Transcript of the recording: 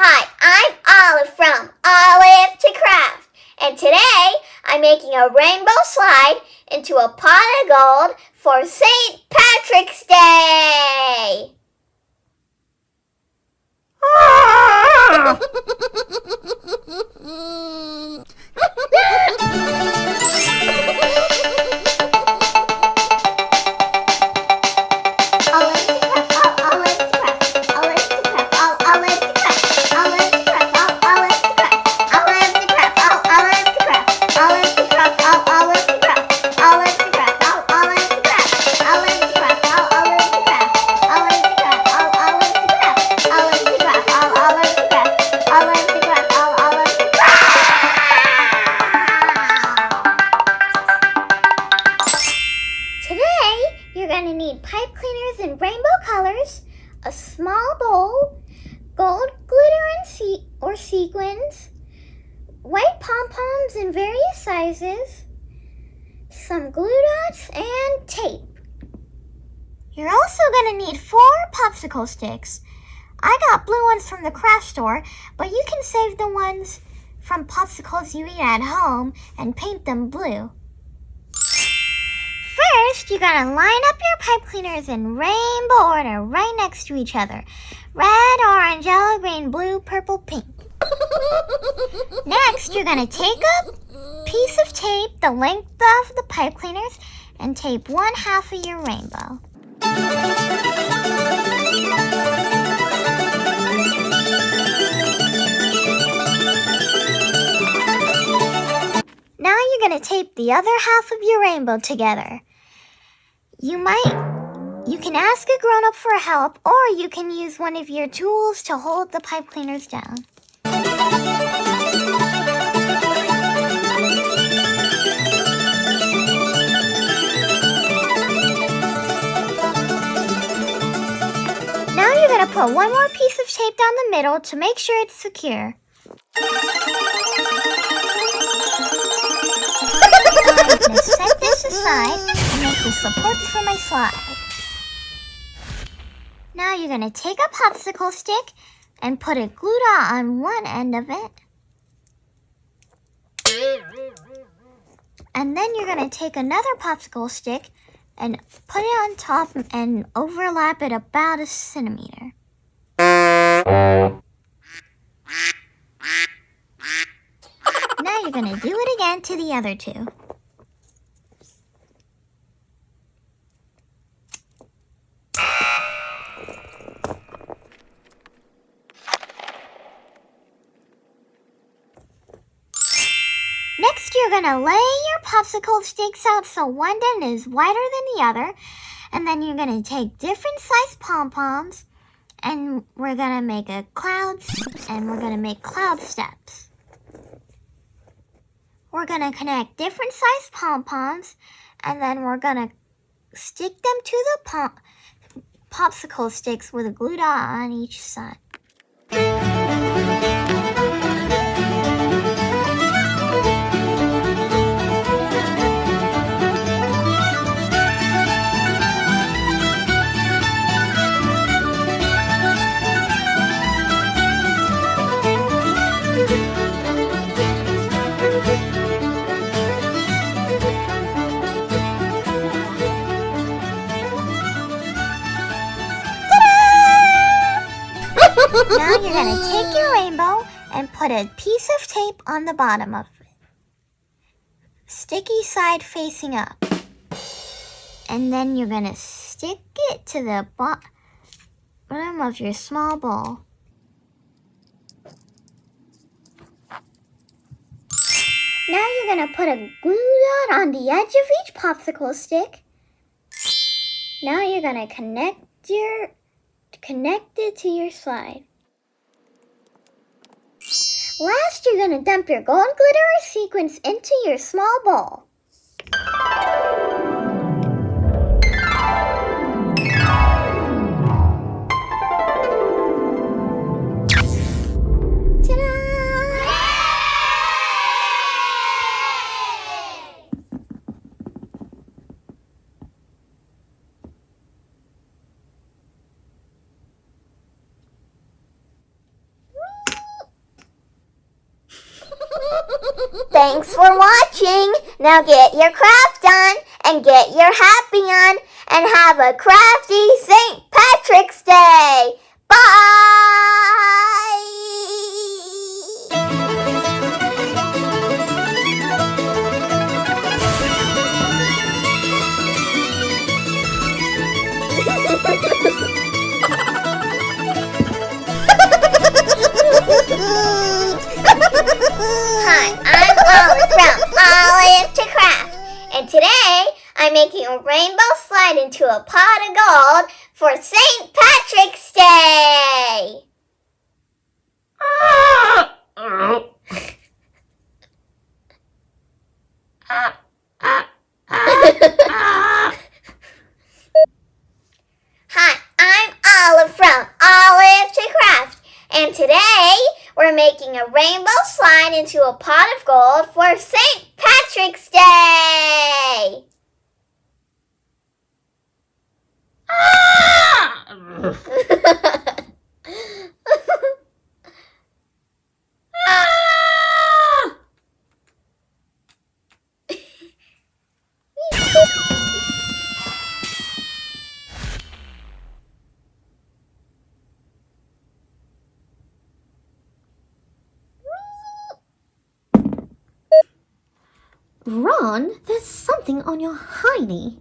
Hi, I'm Olive from Olive to Craft, and today I'm making a rainbow slide into a pot of gold for St. Patrick's Day! You're going to need pipe cleaners in rainbow colors, a small bowl, gold glitter or sequins, white pom-poms in various sizes, some glue dots, and tape. You're also going to need 4 popsicle sticks. I got blue ones from the craft store, but you can save the ones from popsicles you eat at home and paint them blue. First, you're going to line up your pipe cleaners in rainbow order right next to each other. Red, orange, yellow, green, blue, purple, pink. Next, you're going to take a piece of tape the length of the pipe cleaners and tape 1/2 of your rainbow. Now you're going to tape the other half of your rainbow together. You can ask a grown-up for help, or you can use one of your tools to hold the pipe cleaners down. Now you're going to put one more piece of tape down the middle to make sure it's secure. I'm going to set this aside and make the supports for my slide. Now you're going to take a popsicle stick and put a glue dot on one end of it. And then you're going to take another popsicle stick and put it on top and overlap it about 1 centimeter. Now you're going to do it again to the other 2. Next, you're going to lay your popsicle sticks out so one end is wider than the other. And then you're going to take different sized pom-poms and we're going to make clouds and we're going to make cloud steps. We're going to connect different sized pom-poms and then we're going to stick them to the popsicle sticks with a glue dot on each side. Now you're going to take your rainbow and put a piece of tape on the bottom of it. Sticky side facing up. And then you're going to stick it to the bottom of your small bowl. Now you're going to put a glue dot on the edge of each popsicle stick. Now you're going to connect it to your slide. Last, you're going to dump your gold glitter or sequins into your small bowl. Thanks for watching. Now get your craft on and get your happy on and have a crafty St. Patrick's Day. Hi, I'm Olive from Olive to Craft, and today I'm making a rainbow slide into a pot of gold for St. Patrick's Day. Hi, I'm Olive from Olive to Craft, and today we're making a rainbow slide into a pot of gold for St. Patrick's Day. Ron, there's something on your hiney.